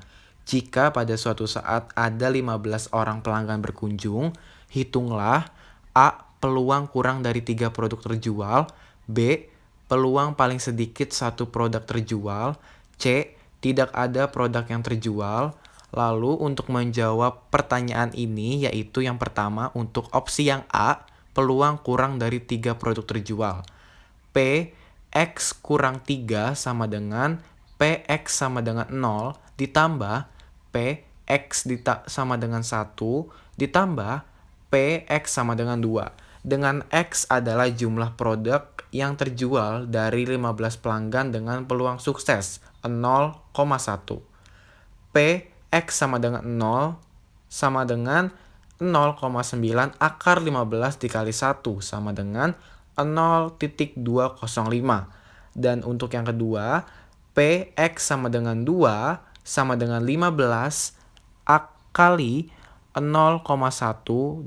Jika pada suatu saat ada 15 orang pelanggan berkunjung, hitunglah A. Peluang kurang dari 3 produk terjual, B. Peluang paling sedikit 1 produk terjual, C. Tidak ada produk yang terjual. Lalu untuk menjawab pertanyaan ini yaitu yang pertama untuk opsi yang A, peluang kurang dari 3 produk terjual. P, X kurang 3 sama dengan PX sama dengan 0 ditambah P, X sama dengan 1 ditambah PX sama dengan 2. Dengan X adalah jumlah produk yang terjual dari 15 pelanggan dengan peluang sukses 0,1. P, X sama dengan 0 sama dengan 0,9 akar 15 dikali 1 sama dengan 0,205. Dan untuk yang kedua, PX sama dengan 2 sama dengan 15 kali 0,1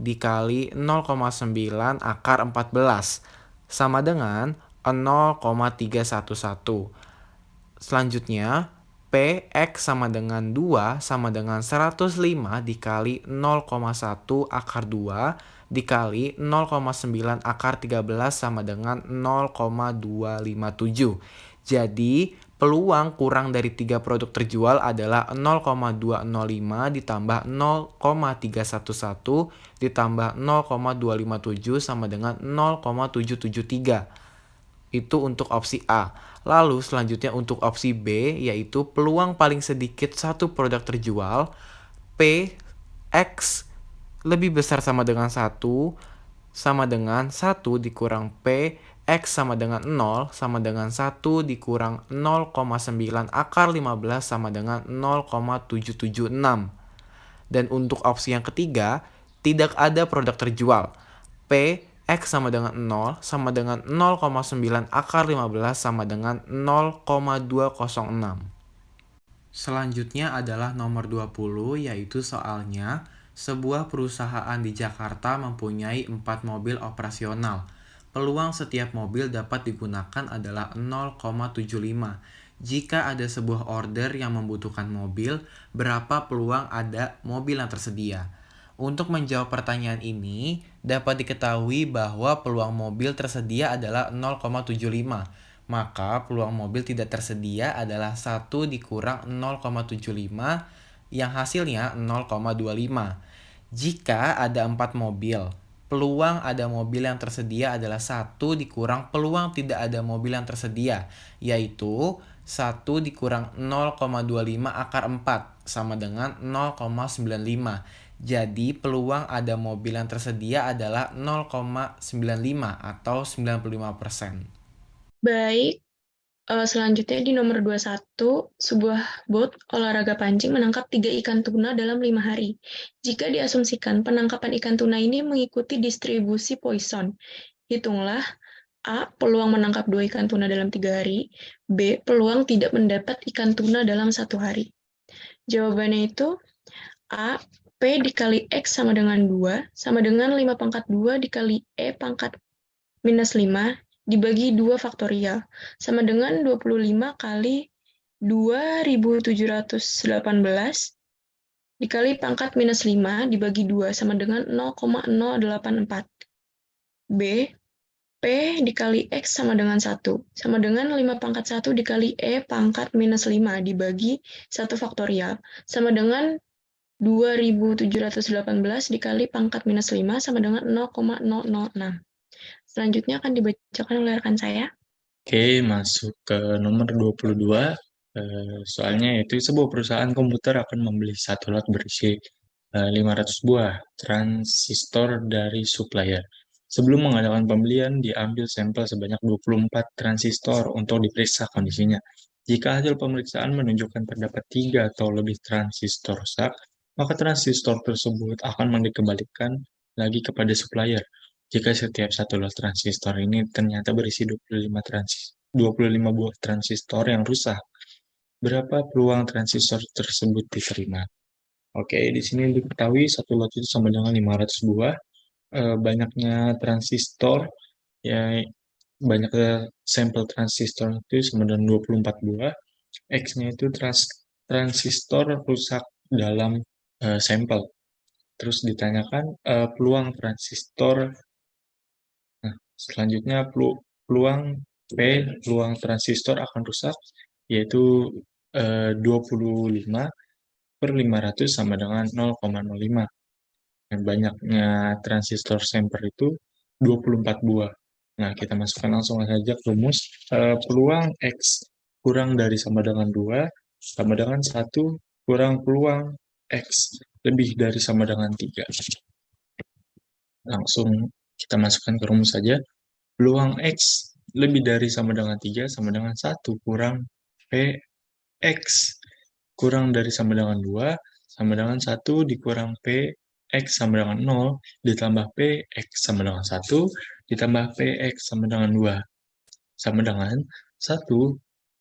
dikali 0,9 akar 14 sama dengan 0,311. Selanjutnya, Px sama dengan 2 sama dengan 105 dikali 0,1 akar 2 dikali 0,9 akar 13 sama dengan 0,257. Jadi peluang kurang dari 3 produk terjual adalah 0,205 ditambah 0,311 ditambah 0,257 sama dengan 0,773. Itu untuk opsi A. Lalu selanjutnya untuk opsi B, yaitu peluang paling sedikit satu produk terjual, Px lebih besar sama dengan 1, sama dengan 1 dikurang P, X sama dengan 0, sama dengan 1 dikurang 0,9 akar 15 sama dengan 0,776. Dan untuk opsi yang ketiga, tidak ada produk terjual. P X sama dengan 0 sama dengan 0,9 akar 15 sama dengan 0,206. Selanjutnya adalah nomor 20, yaitu soalnya sebuah perusahaan di Jakarta mempunyai 4 mobil operasional. Peluang setiap mobil dapat digunakan adalah 0,75. Jika ada sebuah order yang membutuhkan mobil, berapa peluang ada mobil yang tersedia? Untuk menjawab pertanyaan ini, dapat diketahui bahwa peluang mobil tersedia adalah 0,75. Maka peluang mobil tidak tersedia adalah 1 dikurang 0,75 yang hasilnya 0,25. Jika ada 4 mobil, peluang ada mobil yang tersedia adalah 1 dikurang peluang tidak ada mobil yang tersedia, yaitu 1 dikurang 0,25 akar 4 sama dengan 0,95. Jadi peluang ada mobil yang tersedia adalah 0,95 atau 95%. Baik, selanjutnya di nomor 21, sebuah bot olahraga pancing menangkap 3 ikan tuna dalam 5 hari. Jika diasumsikan penangkapan ikan tuna ini mengikuti distribusi Poisson, hitunglah A. Peluang menangkap 2 ikan tuna dalam 3 hari, B. Peluang tidak mendapat ikan tuna dalam 1 hari. Jawabannya itu A. P dikali X sama dengan 2, sama dengan 5 pangkat 2 dikali E pangkat minus 5, dibagi 2 faktorial, sama dengan 25 kali 2718, dikali pangkat minus 5, dibagi 2, sama dengan 0,084. B. P dikali X sama dengan 1, sama dengan 5 pangkat 1 dikali E pangkat minus 5, dibagi 1 faktorial, sama dengan 2718 dikali pangkat minus 5 sama dengan 0,006. Selanjutnya akan dibacakan oleh rekan saya. Oke, masuk ke nomor 22. Soalnya yaitu sebuah perusahaan komputer akan membeli satu lot berisi 500 buah transistor dari supplier. Sebelum mengadakan pembelian, diambil sampel sebanyak 24 transistor untuk diperiksa kondisinya. Jika hasil pemeriksaan menunjukkan terdapat 3 atau lebih transistor rusak, maka transistor tersebut akan dikembalikan lagi kepada supplier. Jika setiap satu lot transistor ini ternyata berisi 25 buah transistor yang rusak, berapa peluang transistor tersebut diterima? Oke, di sini diketahui satu lot itu sama dengan 500 buah. Banyaknya transistor, ya banyaknya sampel transistor itu sama dengan 24 buah. X-nya itu transistor rusak dalam sampel. Terus ditanyakan peluang transistor. Nah, selanjutnya peluang P, peluang transistor akan rusak, yaitu 25 per 500 sama dengan 0,05. Dan banyaknya transistor sampel itu 24 buah. Nah, kita masukkan langsung saja ke rumus. Peluang X kurang dari sama dengan 2 sama dengan 1 kurang peluang X lebih dari sama dengan 3. Langsung kita masukkan ke rumus saja. Peluang X lebih dari sama dengan 3 sama dengan 1 kurang PX kurang dari sama dengan 2 sama dengan 1 dikurang PX sama dengan 0 ditambah PX sama dengan 1 ditambah PX sama dengan 2 sama dengan 1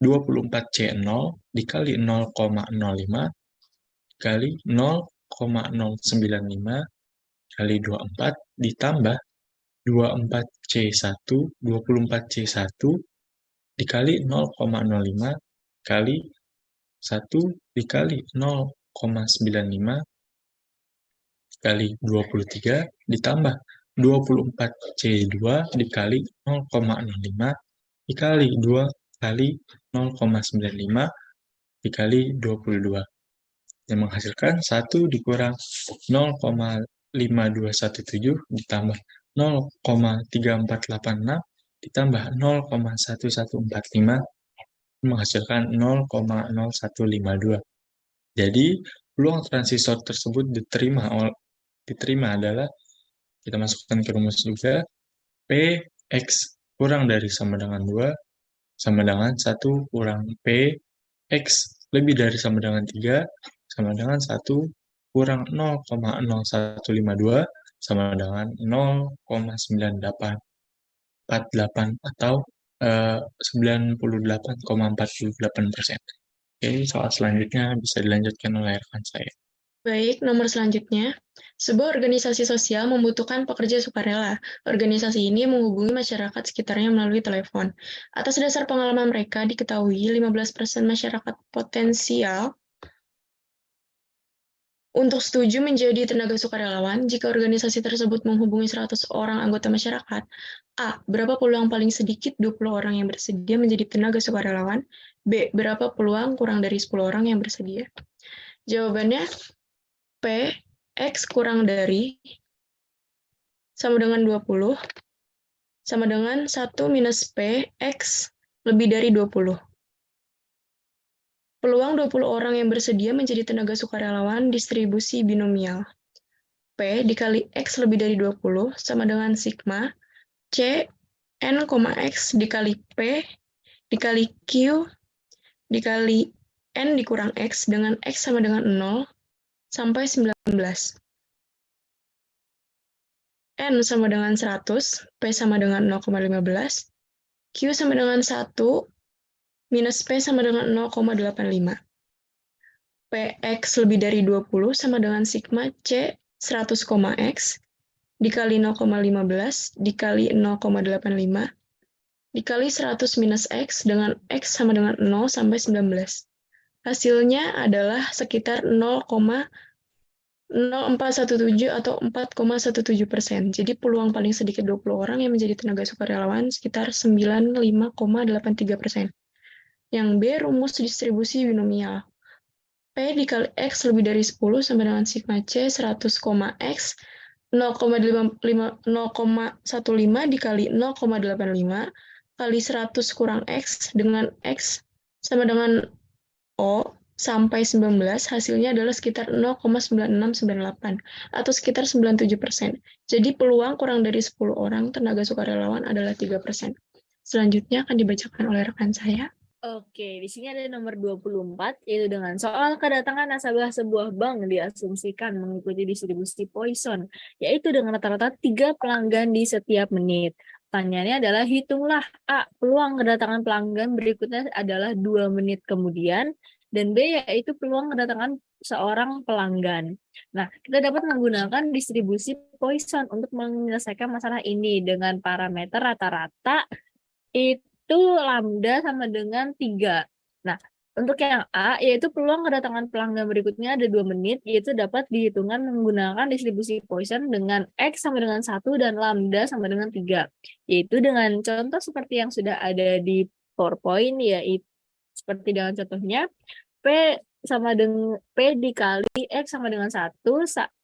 24C0 dikali 0,05 kali 0,095 kali 24 ditambah 24C1 dikali 0,05 kali 1 dikali 0,95 dikali 23 ditambah 24C2 dikali 0,05 dikali 2 kali 0,95 dikali 22. Yang menghasilkan 1 dikurang 0,5217 ditambah 0,3486 ditambah 0,1145 menghasilkan 0,0152. Jadi, peluang transistor tersebut diterima adalah, kita masukkan ke rumus juga, Px kurang dari sama dengan 2 sama dengan 1 kurang Px lebih dari sama dengan 3 sama dengan 1 kurang 0,0152 sama dengan 0,9848 atau 98,48%. Oke, soal selanjutnya bisa dilanjutkan oleh rekan saya. Baik, nomor selanjutnya. Sebuah organisasi sosial membutuhkan pekerja sukarela. Organisasi ini menghubungi masyarakat sekitarnya melalui telepon. Atas dasar pengalaman mereka, diketahui 15% masyarakat potensial untuk setuju menjadi tenaga sukarelawan jika organisasi tersebut menghubungi 100 orang anggota masyarakat. A. Berapa peluang paling sedikit 20 orang yang bersedia menjadi tenaga sukarelawan? B. Berapa peluang kurang dari 10 orang yang bersedia? Jawabannya P, X kurang dari sama dengan 20 sama dengan 1 minus P, X lebih dari 20. Peluang 20 orang yang bersedia menjadi tenaga sukarelawan distribusi binomial. P dikali X lebih dari 20 sama dengan sigma C N, X dikali P dikali Q dikali N dikurang X dengan X sama dengan 0 sampai 19. N sama dengan 100, P sama dengan 0,15, Q sama dengan 1, minus P sama dengan 0,85. Px lebih dari 20 sama dengan sigma C 100, X dikali 0,15 dikali 0,85 dikali 100 minus X dengan X sama dengan 0 sampai 19. Hasilnya adalah sekitar 0,0417 atau 4,17%. Jadi peluang paling sedikit 20 orang yang menjadi tenaga sukarelawan sekitar 95,83%. Yang B, rumus distribusi binomial. P dikali X lebih dari 10 sama dengan sigma C 100, X 0,15 dikali 0,85 kali 100 kurang X dengan X sama dengan O sampai 19, hasilnya adalah sekitar 0,9698 atau sekitar 97%. Jadi peluang kurang dari 10 orang tenaga sukarelawan adalah 3%. Selanjutnya akan dibacakan oleh rekan saya. Oke, di sini ada nomor 24, yaitu dengan soal kedatangan nasabah sebuah bank diasumsikan mengikuti distribusi Poisson, yaitu dengan rata-rata 3 pelanggan di setiap menit. Pertanyaannya adalah hitunglah A, peluang kedatangan pelanggan berikutnya adalah 2 menit kemudian, dan B, yaitu peluang kedatangan seorang pelanggan. Nah, kita dapat menggunakan distribusi Poisson untuk menyelesaikan masalah ini dengan parameter rata-rata itu lambda sama dengan 3. Nah, untuk yang A, yaitu peluang kedatangan pelanggan berikutnya ada 2 menit, yaitu dapat dihitungkan menggunakan distribusi Poisson dengan X sama dengan 1 dan lambda sama dengan 3. Yaitu dengan contoh seperti yang sudah ada di PowerPoint, yaitu seperti dengan contohnya, P dikali X sama dengan 1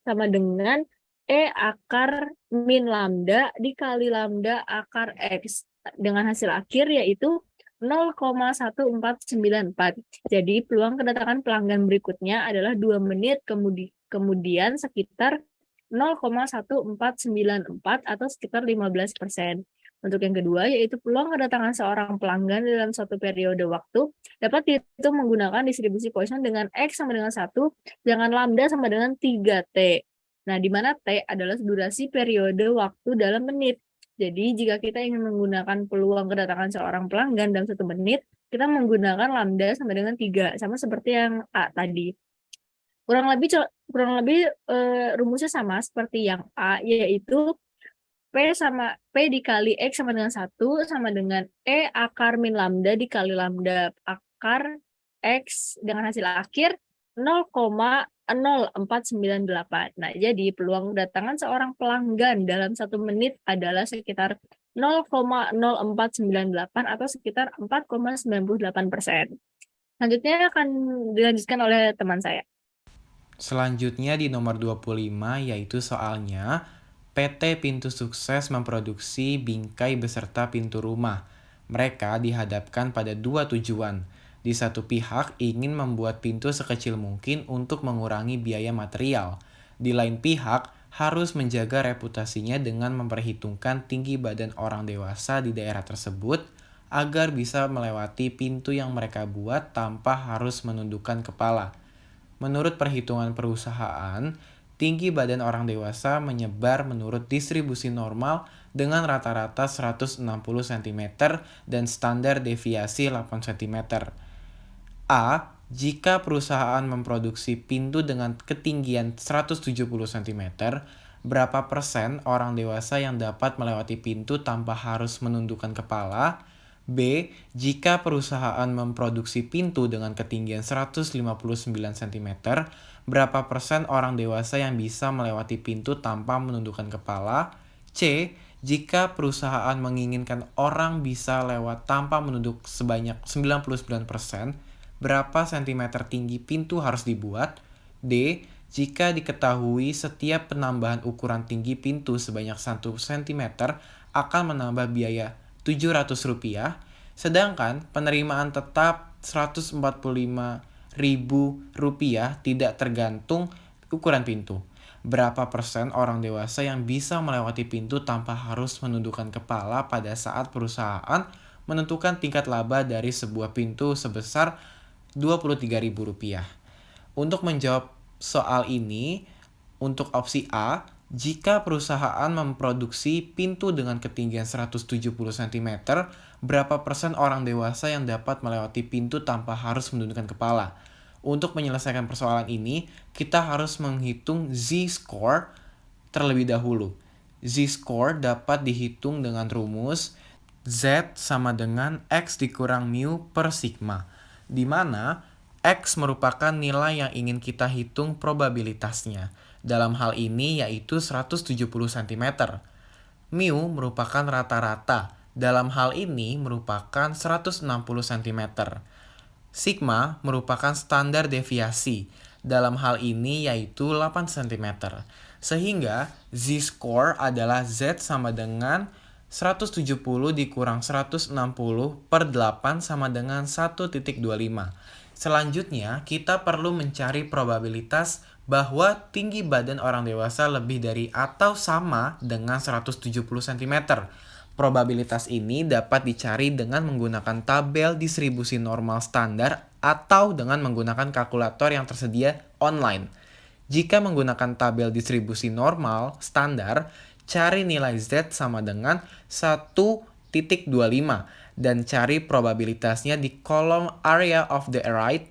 sama dengan E akar min lambda dikali lambda akar X. Dengan hasil akhir yaitu 0,1494. Jadi peluang kedatangan pelanggan berikutnya adalah 2 menit kemudian sekitar 0,1494 atau sekitar 15%. Untuk yang kedua yaitu peluang kedatangan seorang pelanggan dalam suatu periode waktu dapat dihitung menggunakan distribusi Poisson dengan X sama dengan 1 dengan lambda sama dengan 3T. Nah, di mana T adalah durasi periode waktu dalam menit. Jadi, jika kita ingin menggunakan peluang kedatangan seorang pelanggan dalam 1 menit, kita menggunakan lambda sama dengan 3, sama seperti yang A tadi. Kurang lebih rumusnya sama seperti yang A, yaitu P dikali X sama dengan 1 sama dengan E akar min lambda dikali lambda akar X dengan hasil akhir 0,0498. Nah, jadi peluang kedatangan seorang pelanggan dalam 1 menit adalah sekitar 0,0498 atau sekitar 4,98%. Selanjutnya akan dilanjutkan oleh teman saya. Selanjutnya di nomor 25 yaitu soalnya PT Pintu Sukses memproduksi bingkai beserta pintu rumah. Mereka dihadapkan pada dua tujuan. Di satu pihak ingin membuat pintu sekecil mungkin untuk mengurangi biaya material. Di lain pihak harus menjaga reputasinya dengan memperhitungkan tinggi badan orang dewasa di daerah tersebut agar bisa melewati pintu yang mereka buat tanpa harus menundukkan kepala. Menurut perhitungan perusahaan, tinggi badan orang dewasa menyebar menurut distribusi normal dengan rata-rata 160 cm dan standar deviasi 8 cm. A. Jika perusahaan memproduksi pintu dengan ketinggian 170 cm, berapa persen orang dewasa yang dapat melewati pintu tanpa harus menundukkan kepala? B. Jika perusahaan memproduksi pintu dengan ketinggian 159 cm, berapa persen orang dewasa yang bisa melewati pintu tanpa menundukkan kepala? C. Jika perusahaan menginginkan orang bisa lewat tanpa menunduk sebanyak 99%, berapa sentimeter tinggi pintu harus dibuat? D. Jika diketahui setiap penambahan ukuran tinggi pintu sebanyak 1 cm akan menambah biaya Rp700, sedangkan penerimaan tetap Rp145.000 tidak tergantung ukuran pintu. Berapa persen orang dewasa yang bisa melewati pintu tanpa harus menundukkan kepala pada saat perusahaan menentukan tingkat laba dari sebuah pintu sebesar Rp23.000? Untuk menjawab soal ini, untuk opsi A, jika perusahaan memproduksi pintu dengan ketinggian 170 cm, berapa persen orang dewasa yang dapat melewati pintu tanpa harus menundukkan kepala? Untuk menyelesaikan persoalan ini, kita harus menghitung Z-score terlebih dahulu. Z-score dapat dihitung dengan rumus Z sama dengan X dikurang mu per sigma, di mana X merupakan nilai yang ingin kita hitung probabilitasnya. Dalam hal ini yaitu 170 cm. Mu merupakan rata-rata. Dalam hal ini merupakan 160 cm. Sigma merupakan standar deviasi. Dalam hal ini yaitu 8 cm. Sehingga Z-score adalah Z sama dengan 170 dikurang 160 per 8 sama dengan 1,25. Selanjutnya, kita perlu mencari probabilitas bahwa tinggi badan orang dewasa lebih dari atau sama dengan 170 cm. Probabilitas ini dapat dicari dengan menggunakan tabel distribusi normal standar atau dengan menggunakan kalkulator yang tersedia online. Jika menggunakan tabel distribusi normal standar, cari nilai Z sama dengan 1,25 dan cari probabilitasnya di kolom area of the array.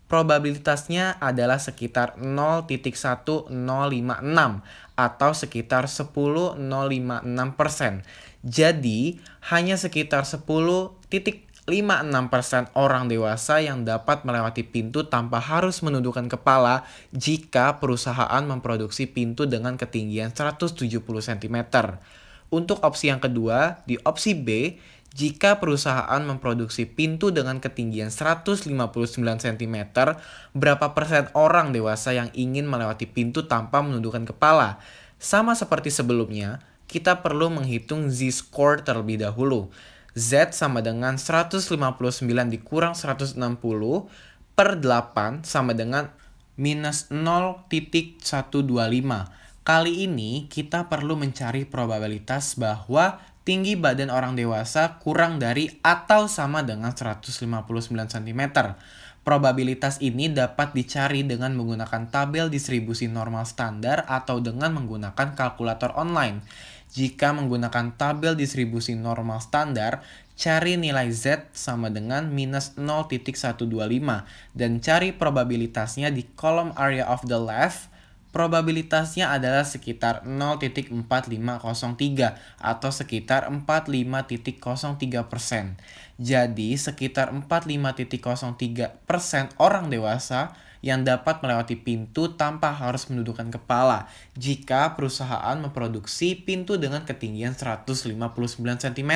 Probabilitasnya adalah sekitar 0,1056 atau sekitar 10,056%. Jadi, hanya sekitar 10,56% orang dewasa yang dapat melewati pintu tanpa harus menundukkan kepala jika perusahaan memproduksi pintu dengan ketinggian 170 cm. Untuk opsi yang kedua, di opsi B, jika perusahaan memproduksi pintu dengan ketinggian 159 cm, berapa persen orang dewasa yang ingin melewati pintu tanpa menundukkan kepala? Sama seperti sebelumnya, kita perlu menghitung Z-score terlebih dahulu. Z sama dengan 159 dikurang 160 per 8 sama dengan minus 0,125. Kali ini kita perlu mencari probabilitas bahwa tinggi badan orang dewasa kurang dari atau sama dengan 159 cm. Probabilitas ini dapat dicari dengan menggunakan tabel distribusi normal standar atau dengan menggunakan kalkulator online. Jika menggunakan tabel distribusi normal standar, cari nilai Z sama dengan minus 0,125 dan cari probabilitasnya di kolom area of the left Probabilitasnya adalah sekitar 0,4503 atau sekitar 45,03%. Jadi, sekitar 45,03% orang dewasa yang dapat melewati pintu tanpa harus menundukkan kepala jika perusahaan memproduksi pintu dengan ketinggian 159 cm.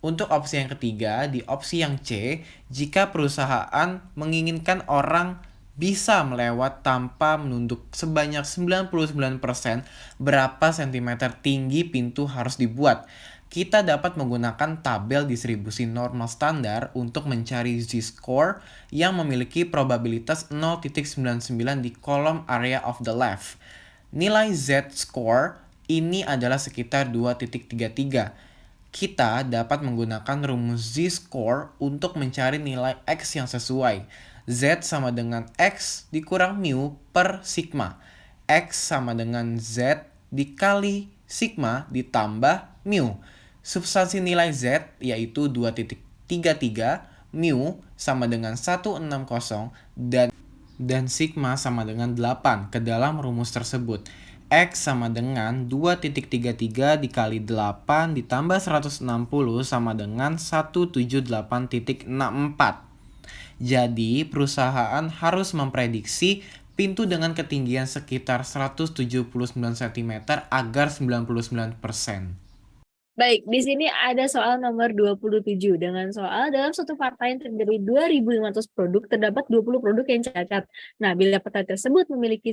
Untuk opsi yang ketiga, di opsi yang C, jika perusahaan menginginkan orang bisa melewat tanpa menunduk sebanyak 99%, berapa sentimeter tinggi pintu harus dibuat. Kita dapat menggunakan tabel distribusi normal standar untuk mencari z-score yang memiliki probabilitas 0,99 di kolom area of the left. Nilai z-score ini adalah sekitar 2,33. Kita dapat menggunakan rumus z-score untuk mencari nilai x yang sesuai. Z sama dengan x dikurang mu per sigma. X sama dengan z dikali sigma ditambah mu. Substansi nilai z yaitu 2,33, mu sama dengan 160 dan sigma sama dengan 8 ke dalam rumus tersebut. X sama dengan 2,33 dikali 8 ditambah 160 sama dengan 178,64. Jadi, perusahaan harus memprediksi pintu dengan ketinggian sekitar 179 cm agar 99%. Baik, di sini ada soal nomor 27 dengan soal dalam suatu partai yang terdiri 2.500 produk terdapat 20 produk yang cacat. Nah, bila partai tersebut memilih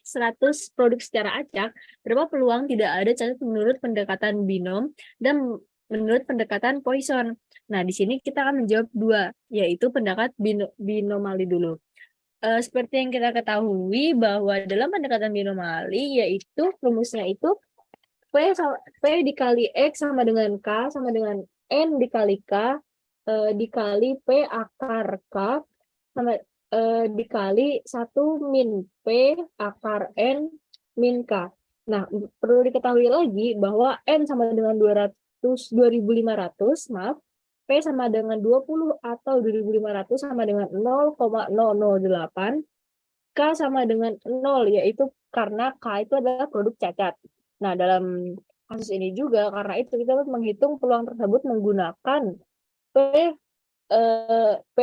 100 produk secara acak, berapa peluang tidak ada cacat menurut pendekatan binom dan menurut pendekatan Poisson. Nah, di sini kita akan menjawab dua, yaitu pendekat binomali dulu. Seperti yang kita ketahui bahwa dalam pendekatan binomali, yaitu rumusnya itu P dikali X sama dengan K sama dengan N dikali K dikali P akar K sama dikali 1 min P akar N min K. Nah, perlu diketahui lagi bahwa N sama dengan 2.500, maaf, P sama dengan 20 atau 2.500 sama dengan 0,008, K sama dengan 0, yaitu karena K itu adalah produk cacat. Nah, dalam kasus ini juga, karena itu kita harus menghitung peluang tersebut menggunakan P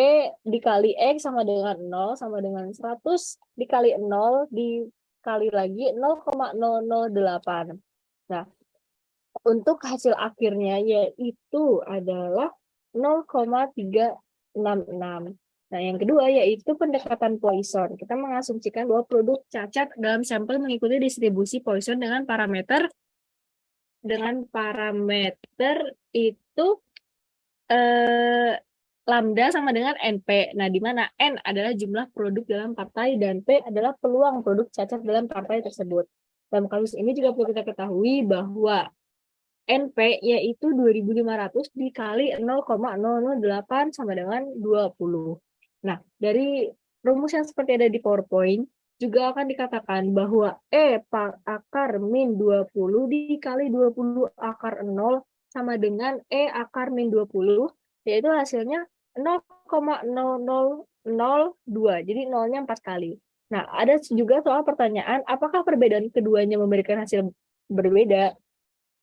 dikali X sama dengan 0 sama dengan 100 dikali 0 dikali lagi 0,008. Nah, untuk hasil akhirnya yaitu adalah 0,366. Nah, yang kedua yaitu pendekatan Poisson. Kita mengasumsikan bahwa produk cacat dalam sampel mengikuti distribusi Poisson dengan parameter itu lambda sama dengan NP. Nah, di mana N adalah jumlah produk dalam partai dan P adalah peluang produk cacat dalam partai tersebut. Dalam kasus ini juga perlu kita ketahui bahwa NP yaitu 2.500 dikali 0,008 sama dengan 20. Nah, dari rumus yang seperti ada di PowerPoint, juga akan dikatakan bahwa E akar min 20 dikali 20 akar 0 sama dengan E akar min 20, yaitu hasilnya 0,0002, jadi nolnya 4 kali. Nah, ada juga soal pertanyaan, apakah perbedaan keduanya memberikan hasil berbeda?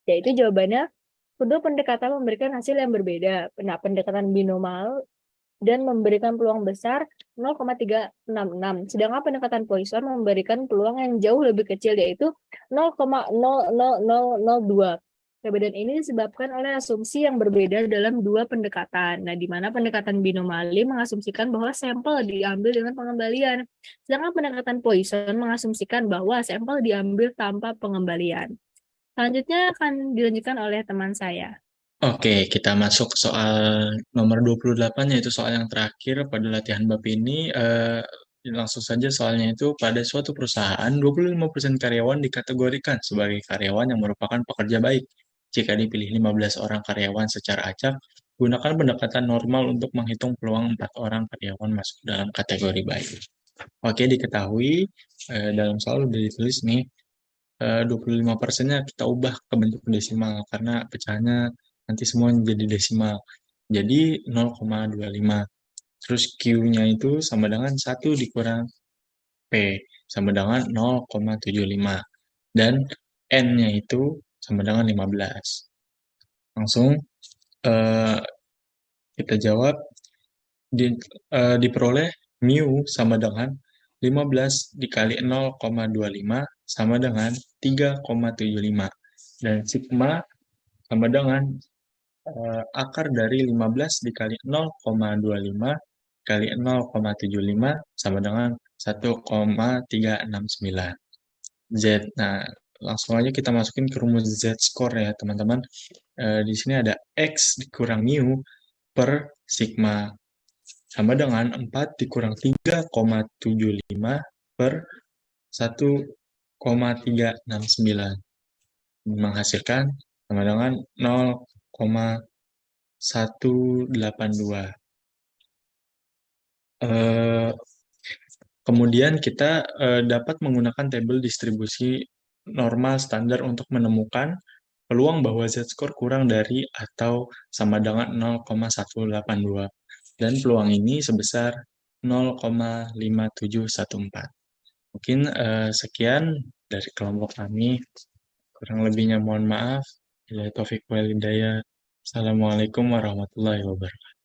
Yaitu jawabannya, kedua pendekatan memberikan hasil yang berbeda. Nah, pendekatan binomal dan memberikan peluang besar 0,366. Sedangkan pendekatan Poisson memberikan peluang yang jauh lebih kecil, yaitu 0,00002. Perbedaan ini disebabkan oleh asumsi yang berbeda dalam dua pendekatan. Nah, di mana pendekatan binomali mengasumsikan bahwa sampel diambil dengan pengembalian. Sedangkan pendekatan Poisson mengasumsikan bahwa sampel diambil tanpa pengembalian. Selanjutnya akan dilanjutkan oleh teman saya. Oke, kita masuk ke soal nomor 28, yaitu soal yang terakhir pada latihan bab ini. Langsung saja soalnya itu, pada suatu perusahaan, 25% karyawan dikategorikan sebagai karyawan yang merupakan pekerja baik. Jika dipilih 15 orang karyawan secara acak, gunakan pendekatan normal untuk menghitung peluang 4 orang karyawan masuk dalam kategori baik. Oke, diketahui dalam soal sudah ditulis nih, 25%-nya kita ubah ke bentuk desimal, karena pecahannya nanti semua jadi desimal. Jadi 0,25. Terus Q-nya itu sama dengan 1 dikurang P. sama dengan 0,75 dan N-nya itu sama dengan 15. Langsung kita jawab, diperoleh mu sama dengan 15 dikali 0,25 sama dengan 3,75. Dan sigma sama dengan akar dari 15 dikali 0,25 kali 0,75 sama dengan 1,369. Z. Nah, langsung aja kita masukin ke rumus Z-score ya, teman-teman. Di sini ada X dikurang mu per sigma sama dengan 4 dikurang 3,75 per 1,369. Menghasilkan sama dengan 0,182. Kemudian kita dapat menggunakan tabel distribusi normal standar untuk menemukan peluang bahwa Z-score kurang dari atau sama dengan 0,182. Dan peluang ini sebesar 0,5714. Mungkin sekian dari kelompok kami. Kurang lebihnya mohon maaf. Bila taufik wal hidayah. Assalamualaikum warahmatullahi wabarakatuh.